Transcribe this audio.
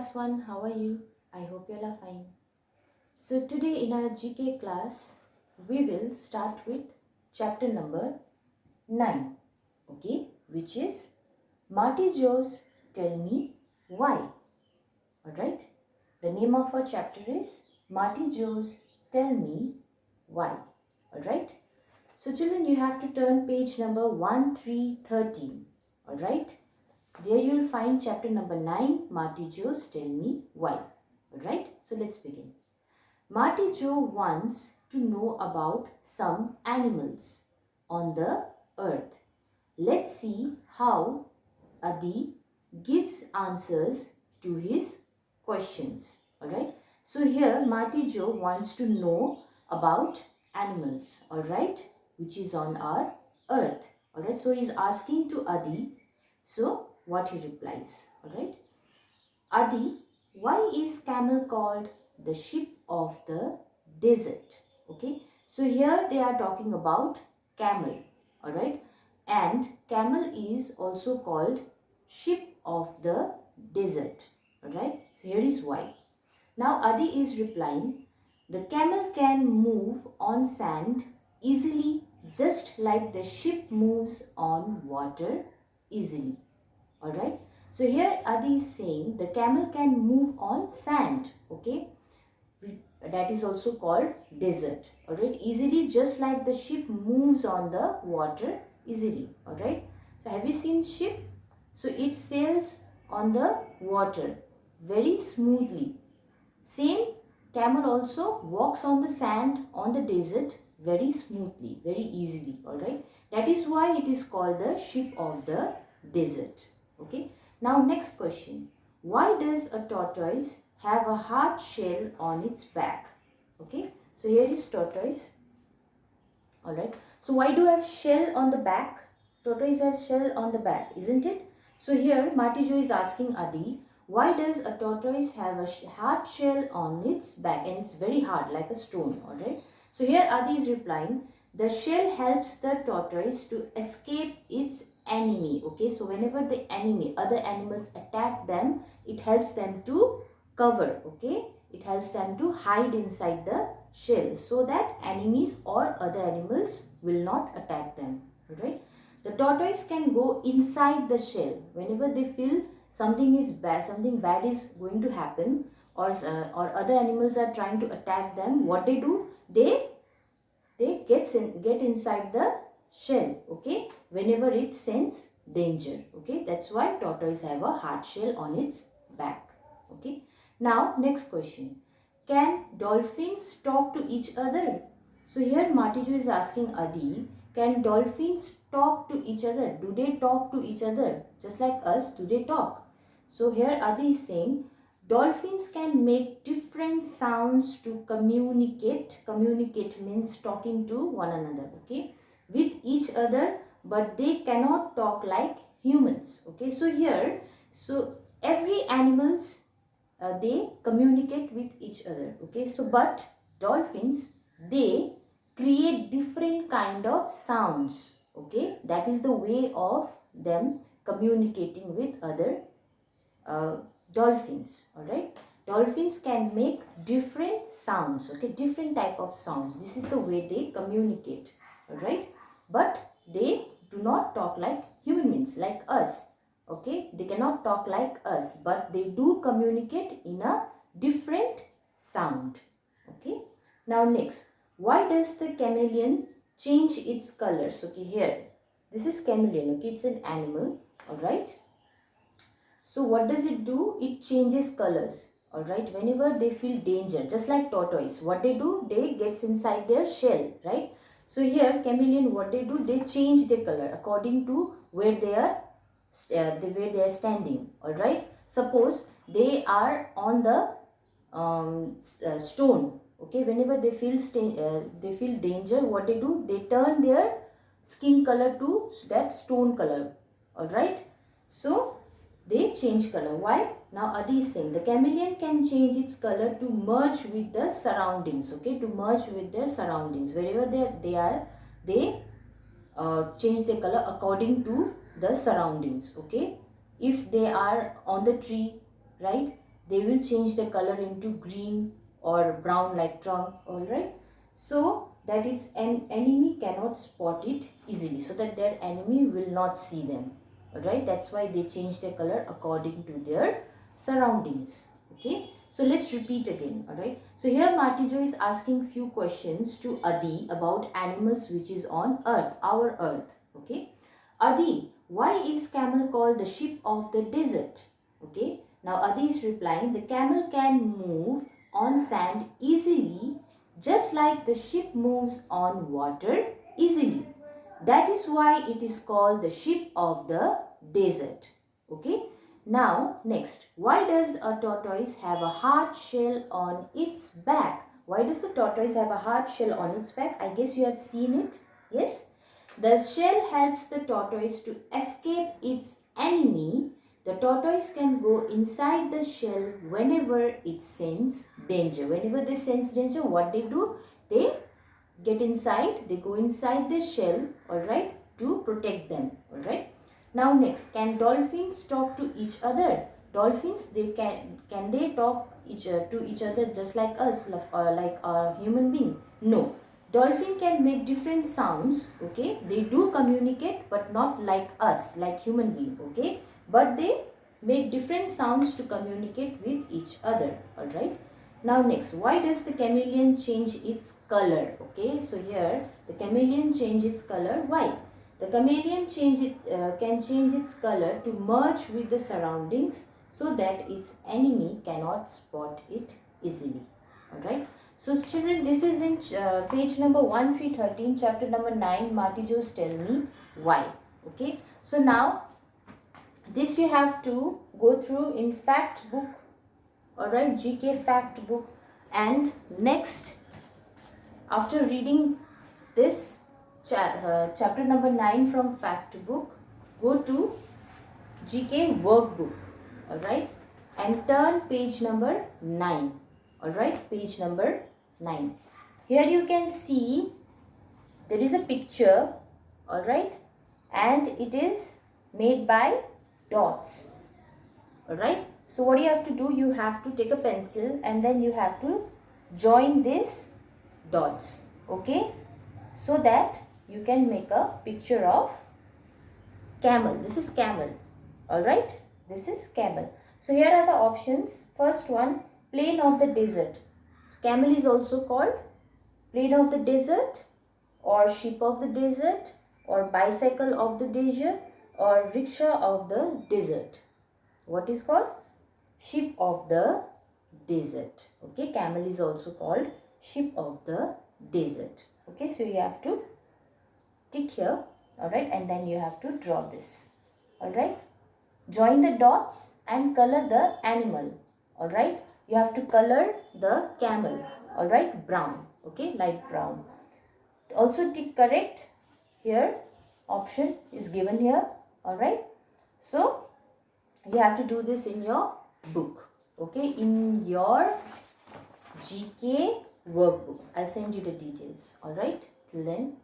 class 1, how are you? I hope you all are fine. So today in our GK class, we will start with chapter number 9, okay, which is MartyJo's Tell Me Why. Alright, the name of our chapter is MartyJo's Tell Me Why. Alright, so children, you have to turn page number 1313. Alright. There you will find chapter number 9, MartyJo's Tell Me Why. Alright, so let's begin. MartyJo wants to know about some animals on the earth. Let's see how Adi gives answers to his questions. Alright, so here MartyJo wants to know about animals, alright, which is on our earth. Alright, so he's asking to Adi. So what he replies, alright. Adi, why is camel called the ship of the desert? Okay, so here they are talking about camel, alright, and camel is also called ship of the desert, alright. So here is why. Now Adi is replying, the camel can move on sand easily just like the ship moves on water easily. Alright, so here Adi is saying the camel can move on sand, okay, that is also called desert, alright, easily just like the ship moves on the water easily, alright. So have you seen ship? So it sails on the water very smoothly. Same, camel also walks on the sand on the desert very smoothly, very easily, alright. That is why it is called the ship of the desert. Okay, now next question. Why does a tortoise have a hard shell on its back? Okay, so here is tortoise. Alright, so why do I have shell on the back? Tortoise have shell on the back, isn't it? So here MartyJo is asking Adi, why does a tortoise have a hard shell on its back, and it's very hard like a stone? Alright, so here Adi is replying, the shell helps the tortoise to escape its enemy. Okay, so whenever the enemy, other animals attack them, it helps them to cover. Okay, it helps them to hide inside the shell so that enemies or other animals will not attack them. Right, the tortoise can go inside the shell whenever they feel something is bad, something bad is going to happen, or other animals are trying to attack them. What they do, they get inside the shell, okay, whenever it sense danger. Okay, that's why tortoise have a hard shell on its back. Okay, now next question. Can dolphins talk to each other? So here MartyJo is asking Adi, can dolphins talk to each other? Do they talk to each other just like us? Do they talk? So here Adi is saying dolphins can make different sounds to communicate. Communicate means talking to one another, okay, with each other, but they cannot talk like humans. Okay, so here, so every animals they communicate with each other. Okay, so but dolphins, they create different kind of sounds. Okay, that is the way of them communicating with other dolphins. All right, dolphins can make different sounds. Okay, different type of sounds. This is the way they communicate. All right, but they do not talk like human beings, like us. Okay, they cannot talk like us, but they do communicate in a different sound. Okay, now next, why does the chameleon change its colors? Okay, here this is chameleon. Okay, it's an animal. All right, so what does it do? It changes colors. Alright, whenever they feel danger, just like tortoise, what they do? They gets inside their shell, right? So here chameleon, what they do? They change their color according to where they are, where they are standing. Alright, suppose they are on the stone. Okay, whenever they feel danger, what they do? They turn their skin color to that stone color. Alright, so they change color. Why? Now Adi is saying the chameleon can change its color to merge with the surroundings. Okay, to merge with their surroundings. Wherever they are, they change their color according to the surroundings. Okay, if they are on the tree, right, they will change the color into green or brown like trunk. All right, so that its enemy cannot spot it easily, so that their enemy will not see them. All right, that's why they change their color according to their surroundings. Okay, so let's repeat again. All right, so here MartyJo is asking few questions to Adi about animals which is on earth, our earth. Okay, Adi, why is camel called the ship of the desert? Okay, now Adi is replying, the camel can move on sand easily, just like the ship moves on water easily. That is why it is called the ship of the desert. Okay. Now next, why does a tortoise have a hard shell on its back? Why does the tortoise have a hard shell on its back? I guess you have seen it. Yes. The shell helps the tortoise to escape its enemy. The tortoise can go inside the shell whenever it senses danger. Whenever they sense danger, what they do? They get inside, they go inside the shell, alright, to protect them, alright. Now next, can dolphins talk to each other? Dolphins, they can they talk to each other just like us, like a human being? No. Dolphin can make different sounds, okay. They do communicate, but not like us, like human being, okay. But they make different sounds to communicate with each other, alright. Now next, why does the chameleon change its color? Okay, so here the chameleon change its color. Why? The chameleon can change its color to merge with the surroundings so that its enemy cannot spot it easily. Alright. So children, this is in page number 1313, chapter number 9, MartyJo's Tell Me Why. Okay. So now this you have to go through in fact book. Alright, GK fact book. And next, after reading this chapter number 9 from fact book, go to GK workbook. Alright, and turn page number 9. Alright, page number 9. Here you can see there is a picture. Alright, and it is made by dots. Alright, so what you have to do, you have to take a pencil and then you have to join these dots, okay, so that you can make a picture of camel. This is camel. Alright, this is camel. So here are the options. First one, plain of the desert. Camel is also called plain of the desert, or ship of the desert, or bicycle of the desert, or rickshaw of the desert. What is called? Ship of the desert. Okay, camel is also called ship of the desert. Okay, so you have to tick here. Alright, and then you have to draw this. Alright, join the dots and color the animal. Alright, you have to color the camel. Alright, brown. Okay, light brown. Also tick correct here. Option is given here. Alright, so you have to do this in your book. Okay, in your GK workbook. I'll send you the details. Alright, till then,